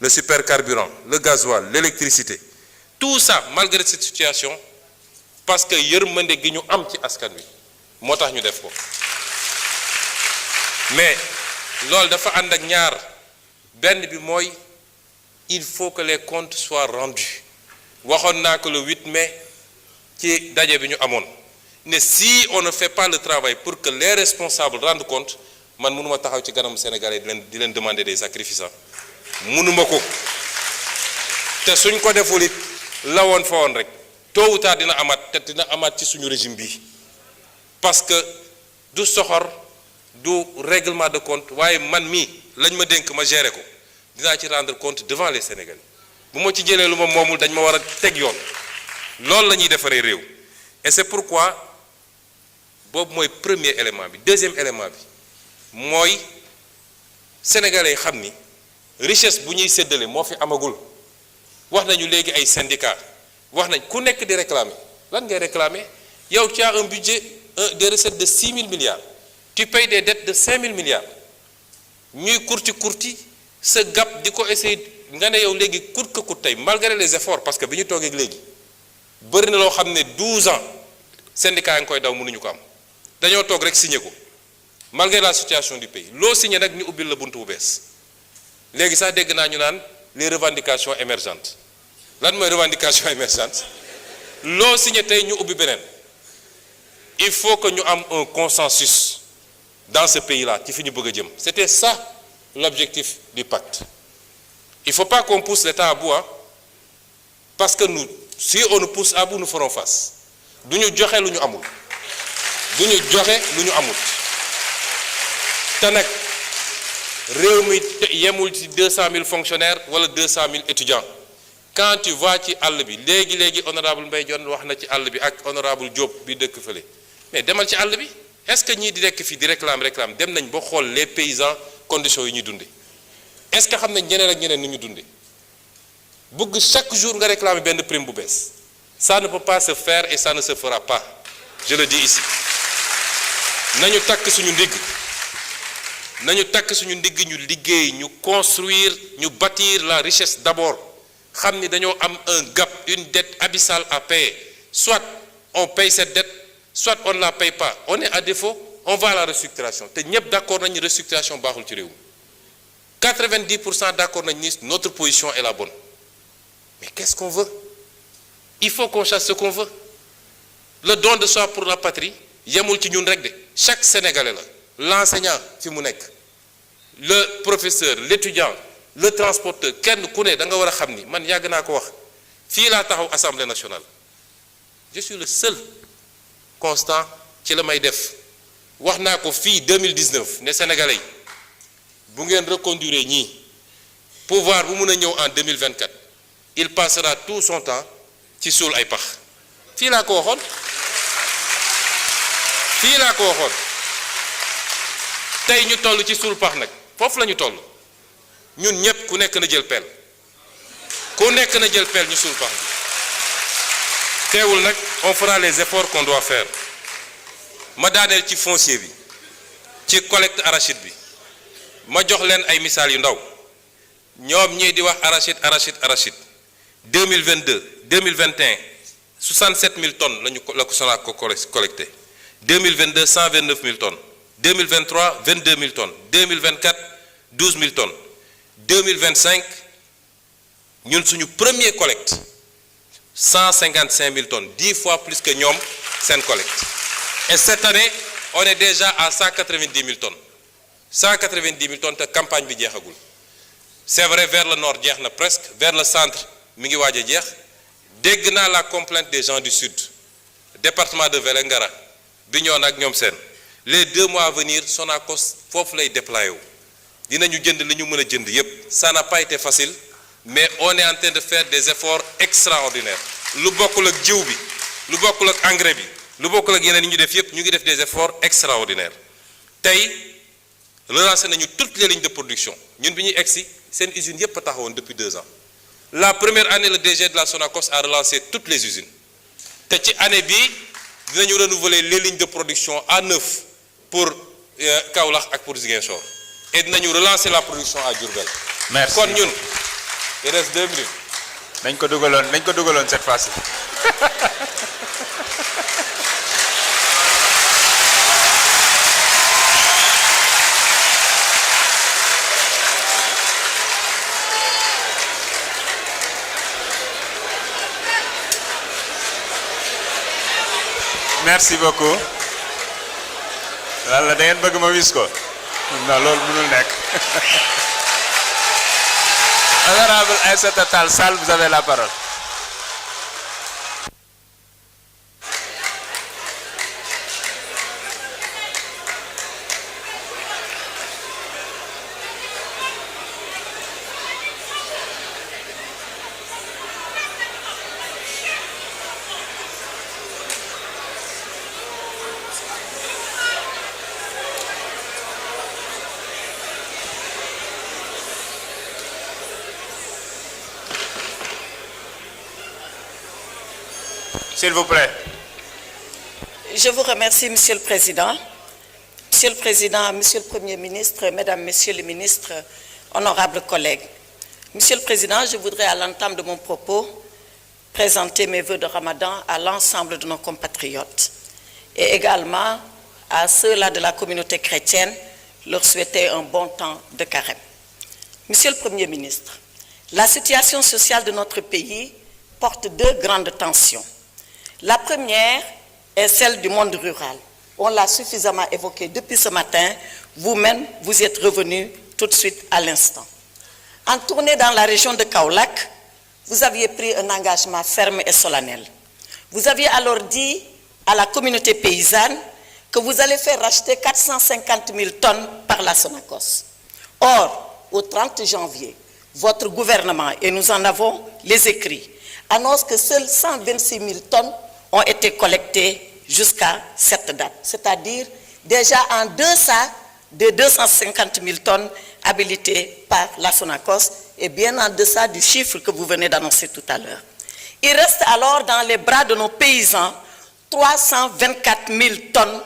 le supercarburant, le gasoil, l'électricité. Tout ça, malgré cette situation, parce que yërmande gi ñu am ci askan wi moo tax ñu def ko mais loolu dafa ànd ak ñaar benn bi mooy il faut que les comptes soient rendus waxoon naa ko le 8 mai ci daje bi ñu amoon ne si on ne fait pas le travail pour que les responsables rendent compte man mënuma taxaw ci kanam Sénégalais di leen demander des sacrifices mënuma ko te suñ ko deful it la woon fa woon rek tôt ou tard dina amaat te dina amaat ci suñu régime bi parce que du soxor du règlement de compte waaye man mii lañ ma dénk ma gérer ko dinaa ci rendre compte devant les Sénégalais bu ma ci jëlee lu ma moomul dañ ma war a teg yoon loolu la ñuy defaree réew et c'est pourquoi boobu mooy premier élément bi deuxième élément bi mooy sénégalais xam ni richesse bu ñuy séddale moo fi amagul wax nañu léegi ay syndicats wax nañ ku nekk di réclamer lan ngay réclamer yow tu as un budget des recettes de 6 000 milliards tu payes des dettes de 5 000 milliards ñuy kurti sa gap di ko essayer nga ne yow léegi coûte que coûte tey malgré les efforts parce que bi ñu toogee léegi bëri na loo xam ne 12 ans syndicats yi nga koy daw mënuñu ko am dañoo toog rek signé ko malgré la situation du pays loo signé nag ñu ubbil la buntu bu bees léegi sax dégg naa ñu naan les revendications émergentes lan mooy revendication émergente loo signé tey ñu ubbi beneen il faut que ñu am un consensus dans ce pays-là ci fi ñu bëgg a jëm c'était ça l'objectif du pacte il faut pas qu'on pousse l'État à bout parce que nous si on nous pousse à bout nous ferons face du ñu joxe lu ñu amul du ñu joxe lu ñu amul te nag réew mi yemul ci 200 000 fonctionnaires wala 200 000 étudiants quand tu vas ci àll bi léegi honorable Mbaye Dione wax na ci àll bi ak honorable Diop bi dëkk fële mais demal ci àll bi est-ce que ñii di nekk fii di réclame dem nañ ba xool les paysans conditions yi ñuy dunde est-ce que xam nañ ñeneen ak ñeneen ni ñu dunde bëgg chaque jour nga réclamer benn prime bu bees ça ne peut pas se faire et ça ne se fera pas je le dis ici nañu takk suñu ndigg ñu liggéey ñu construire ñu bâtir la richesse d'abord xam ni dañoo am un gap une dette abyssale à payer soit on paye cette dette soit on ne la paye pas on est à défaut on va à la restructuration te ñëpp d'accord nañu restructuration baaxul ci réew 90% d'accord nañu ni notre position est la bonne mais qu'est-ce qu'on veut il faut qu'on chasse ce qu'on veut le don de soi pour la patrie yemul ci ñun rek de chaque Sénégalais la l'enseignant fi mu nekk le professeur l'étudiant le transporteur kenn ku ne da nga war a xam ni man yàgg naa ko wax fii laa taxaw Assemblée nationale je suis le seul constant ci la may def wax naa ko fii 2019 ne Sénégalais yi bu ngeen reconduire ñii pouvoir bu mun a ñëw en 2024 il passera tout son temps ci suul ay pax fii laa ko waxoon tey ñu toll ci suul pax nag foofu la ñu toll ñun ñëpp ku nekk na jël pelle ñu suul pax teewul nag on fera les efforts qu'on doit faire ma daaneel ci foncier bi ci collecte arachide bi ma jox leen ay misaal yu ndaw ñoom ñii di wax arachide 2022 2021 67 000 tonnes la ko Sonac ko collecté 2022 129 000 tonnes 2023 22 000 tonnes 2024 12 000 tonnes 2025 ñun suñu premier collecte 155 000 tonnes 10 fois plus que ñoom seen collecte et cette année on est déjà à 190 000 tonnes 190 000 tonnes te campagne bi jeexagul c'est vrai vers le nord jeex na presque vers le centre mi ngi waaj a jeex dégg naa la complainte des gens du sud département de Vélingara Bignona ak ñoom seen les 2 mois à venir Sonacos foofu lay déployer wu dinañu jënd li ñu mën a jënd yépp ça n'a pas été facile mais on est en train de faire des efforts extraordinaires lu bokkul ak jiw bi lu bokkul ak engrais bi lu bokkul ak yeneen yi ñu def yépp ñu ngi def des efforts extraordinaires tey relancé nañu toutes les lignes de production ñun bi ñuy egsi seen usines yépp a taxawoon depuis 2 ans la première année le DG de la Sonacos a relancé toutes les usines te ci année bii dinañu renouveler les lignes de production à 9 pour Kaolack ak pour Ziguinchor et dinañu relancer la production à Diourbel. Merci. kon ñun Il reste 2 minutes. nañ ko dugaloon cette fois-ci. Merci beaucoup. lan la da ngeen bëgg ma wis ko non loolu mënul nekk. Honorable Aïssata Tall Sall, vous avez la parole. S'il vous plaît. Je vous remercie, Monsieur le Président. Monsieur le Président, Monsieur le Premier ministre, Mesdames, Messieurs les ministres, honorables collègues. Monsieur le Président, je voudrais à l'entame de mon propos présenter mes vœux de Ramadan à l'ensemble de nos compatriotes et également à ceux-là de la communauté chrétienne, leur souhaiter un bon temps de carême. Monsieur le Premier ministre, la situation sociale de notre pays porte 2 grandes tensions. La première est celle du monde rural. On l'a suffisamment évoqué depuis ce matin. Vous-même, vous y êtes revenu tout de suite à l'instant. En tournée dans la région de Kaolack, vous aviez pris un engagement ferme et solennel. Vous aviez alors dit à la communauté paysanne que vous allez faire racheter 450 000 tonnes par la Sonacos. Or, au 30 janvier, votre gouvernement, et nous en avons les écrits, annonce que seules 126 000 tonnes ont été collectées jusqu'à cette date, c'est-à-dire déjà en deçà de 250 000 tonnes habilitées par la Sonacos et bien en deçà du chiffre que vous venez d'annoncer tout à l'heure. Il reste alors dans les bras de nos paysans 324 000 tonnes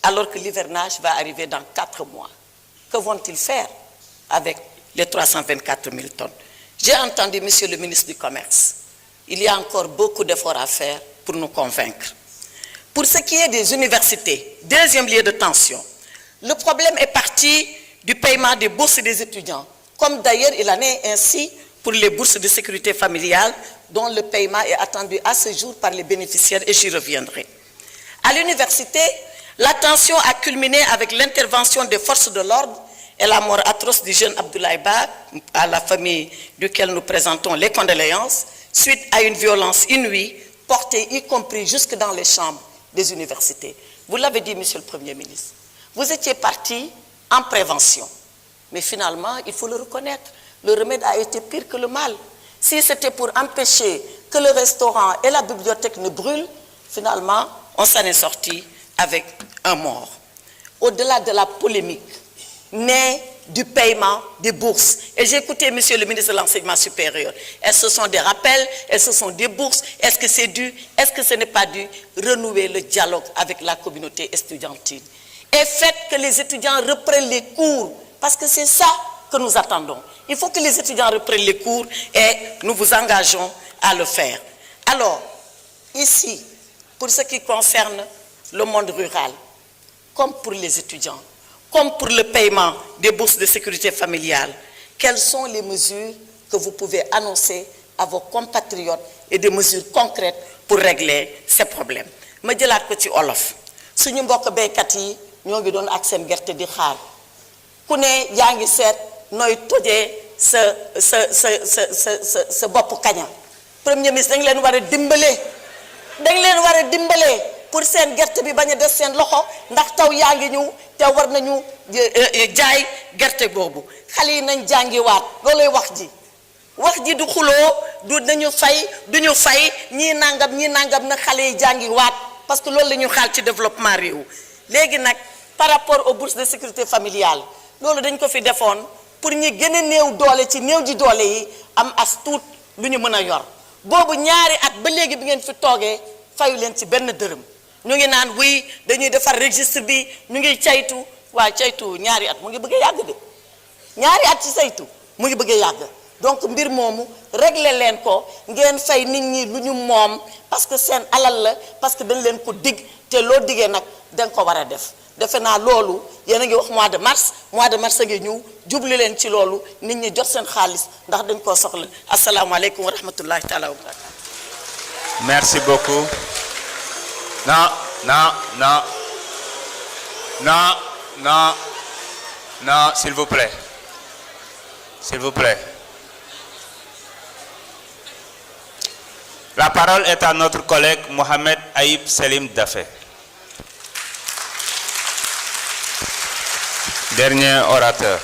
alors que l'hivernage va arriver dans 4 mois. Que vont-ils faire avec les 324 000 tonnes? J'ai entendu, Monsieur le ministre du Commerce, il y a encore beaucoup d'efforts à faire pour nous convaincre. Pour ce qui est des universités, deuxième lieu de tension, le problème est parti du paiement des bourses des étudiants, comme d'ailleurs il en est ainsi pour les bourses de sécurité familiale, dont le paiement est attendu à ce jour par les bénéficiaires, et j'y reviendrai. À l'université, la tension a culminé avec l'intervention des forces de l'ordre et la mort atroce du jeune Abdoulaye Ba, à la famille duquel nous présentons les condoléances, suite à une violence inouïe, portée y compris jusque dans les chambres des universités. Vous l'avez dit, Monsieur le Premier ministre, vous étiez parti en prévention. Mais finalement, il faut le reconnaître, le remède a été pire que le mal. Si c'était pour empêcher que le restaurant et la bibliothèque ne brûlent, finalement, on s'en est sorti avec un mort. Au-delà de la polémique, née du paiement des bourses. Et j'ai écouté Monsieur le ministre de l'Enseignement supérieur. Est-ce que ce sont des rappels? Est-ce que ce sont des bourses? Est-ce que c'est dû? Est-ce que ce n'est pas dû? Renouer le dialogue avec la communauté estudiantine. Et faites que les étudiants reprennent les cours, parce que c'est ça que nous attendons. Il faut que les étudiants reprennent les cours et nous vous engageons à le faire. Alors, ici, pour ce qui concerne le monde rural, comme pour les étudiants, comme pour le paiement des bourses de sécurité familiale, quelles sont les mesures que vous pouvez annoncer à vos compatriotes et des mesures concrètes pour régler ces problèmes? Ma jëlaat ko ci olof suñu mbokk béykat yi ñoo ngi doon ak seen gerte di xaar ku ne yaa ngi seet nooy tojee sa bopp kaña. Premier ministre dañ leen war a dimbale pour seen gerte bi bañ a des seen loxo ndax taw yaa ngi ñëw te war nañu jaay gerte boobu. Xale yi nañ jàngiwaat loolay wax ji du xuloo du nañu fay duñu fay ñii nangam na xale yi jàngiwaat parce que loolu la ñu xaal ci développement réew. Léegi nag par rapport aux bourses de sécurité familiale loolu dañ ko fi defoon pour ñi gën a néew doole ci néew ji doole yi am as tuut lu ñu mën a yor boobu ñaari at ba léegi bi ngeen fi toogee fayu leen ci benn dërëm. Ñu ngi naan oui dañuy defar registre bi ñu ngi caytu waa caytu ñaari at mu ngi bëgg a yàgg de ñaari at ci saytu mu ngi bëgg a yàgg donc mbir moomu régler leen ko ngeen fay nit ñi lu ñu moom parce que seen alal la parce que dañ leen ko dig te loo diggee nag danga ko war a def defe naa loolu yéen a ngi wax mois de mars a ngi ñëw jubli leen ci loolu nit ñi jot seen xaalis ndax dañ koo soxla asalaamaaleykum wa rahmatullahi taala wa barakatu. Merci beaucoup. Non, non, non. Non, non, non, s'il vous plaît. S'il vous plaît. La parole est à notre collègue Mohamed Aïb Selim Dafé. Dernier orateur.